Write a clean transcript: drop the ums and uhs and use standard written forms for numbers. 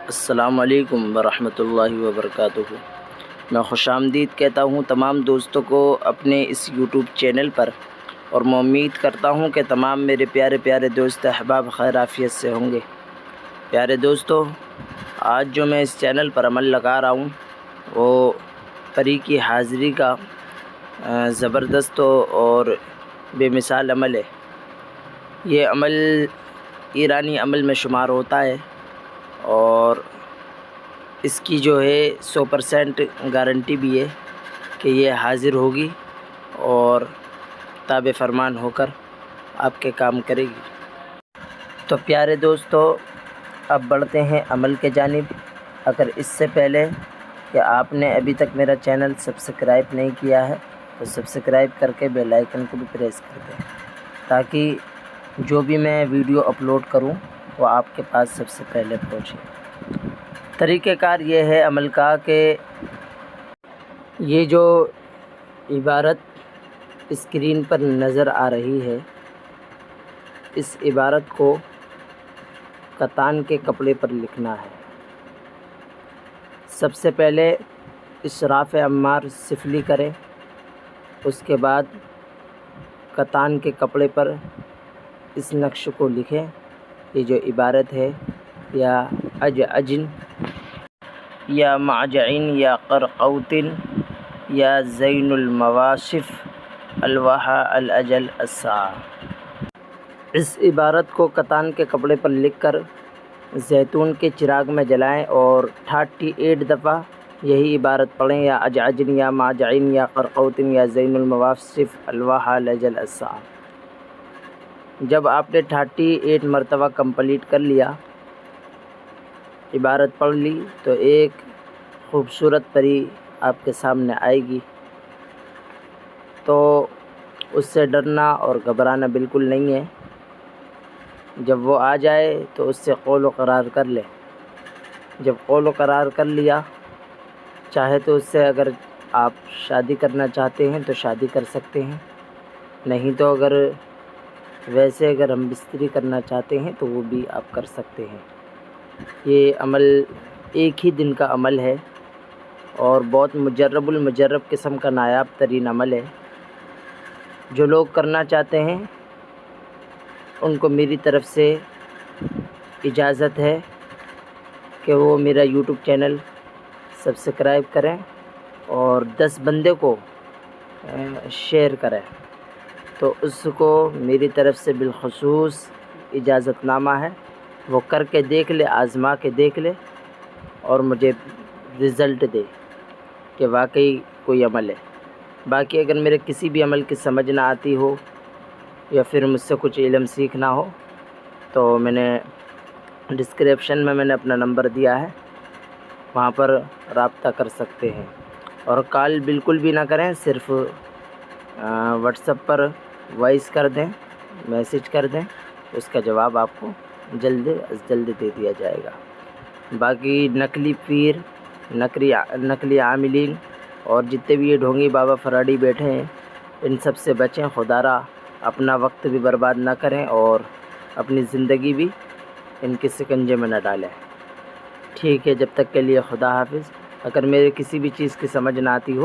السلام علیکم ورحمۃ اللہ وبرکاتہ۔ میں خوش آمدید کہتا ہوں تمام دوستوں کو اپنے اس یوٹیوب چینل پر، اور میں امید کرتا ہوں کہ تمام میرے پیارے پیارے دوست احباب خیر عافیت سے ہوں گے۔ پیارے دوستو، آج جو میں اس چینل پر عمل لگا رہا ہوں وہ پری کی حاضری کا زبردست اور بے مثال عمل ہے۔ یہ عمل ایرانی عمل میں شمار ہوتا ہے اور اس کی جو ہے 100% گارنٹی بھی ہے کہ یہ حاضر ہوگی اور تابع فرمان ہو کر آپ کے کام کرے گی۔ تو پیارے دوستو، اب بڑھتے ہیں عمل کے جانب۔ اگر اس سے پہلے کہ آپ نے ابھی تک میرا چینل سبسکرائب نہیں کیا ہے تو سبسکرائب کر کے بیل آئیکن کو بھی پریس کر دیں، تاکہ جو بھی میں ویڈیو اپلوڈ کروں وہ آپ کے پاس سب سے پہلے پہنچے۔ طریقہ کار یہ ہے عمل کا کہ یہ جو عبارت اسکرین پر نظر آ رہی ہے، اس عبارت کو کتان کے کپڑے پر لکھنا ہے۔ سب سے پہلے اشراف عمار سفلی کریں، اس کے بعد کتان کے کپڑے پر اس نقش کو لکھیں۔ یہ جو عبارت ہے، یا اجعجن یا معجعین یا قرقوتن یا زین المواصف الوحا الاجل الساعہ، اس عبارت کو کتان کے کپڑے پر لکھ کر زیتون کے چراغ میں جلائیں اور 38 دفعہ یہی عبارت پڑھیں، یا اجعجن یا معجعین یا قرقوتن یا زین المواصف الوحا الاجل الساعہ۔ جب آپ نے 38 مرتبہ کمپلیٹ کر لیا، عبارت پڑھ لی، تو ایک خوبصورت پری آپ کے سامنے آئے گی۔ تو اس سے ڈرنا اور گھبرانا بالکل نہیں ہے۔ جب وہ آ جائے تو اس سے قول و قرار کر لے۔ جب قول و قرار کر لیا، چاہے تو اس سے اگر آپ شادی کرنا چاہتے ہیں تو شادی کر سکتے ہیں، نہیں تو اگر ہم بستری کرنا چاہتے ہیں تو وہ بھی آپ کر سکتے ہیں۔ یہ عمل ایک ہی دن کا عمل ہے اور بہت مجرب المجرب قسم کا نایاب ترین عمل ہے۔ جو لوگ کرنا چاہتے ہیں ان کو میری طرف سے اجازت ہے کہ وہ میرا یوٹیوب چینل سبسکرائب کریں اور 10 بندے کو شیئر کریں، تو اس کو میری طرف سے بالخصوص اجازت نامہ ہے۔ وہ کر کے دیکھ لے، آزما کے دیکھ لے اور مجھے رزلٹ دے کہ واقعی کوئی عمل ہے۔ باقی اگر میرے کسی بھی عمل کی سمجھ نہ آتی ہو یا پھر مجھ سے کچھ علم سیکھنا ہو تو میں نے ڈسکرپشن میں نے اپنا نمبر دیا ہے، وہاں پر رابطہ کر سکتے ہیں۔ اور کال بالکل بھی نہ کریں، صرف واٹس ایپ پر وائس کر دیں، میسج کر دیں، اس کا جواب آپ کو جلد از جلد دے دیا جائے گا۔ باقی نقلی پیر، نقلی عاملین اور جتنے بھی یہ ڈھونگی بابا فراڈی بیٹھے ہیں، ان سب سے بچیں۔ خدا را اپنا وقت بھی برباد نہ کریں اور اپنی زندگی بھی ان کے سکنجے میں نہ ڈالیں۔ ٹھیک ہے، جب تک کے لیے خدا حافظ۔ اگر میرے کسی بھی چیز کی سمجھ نہ آتی ہو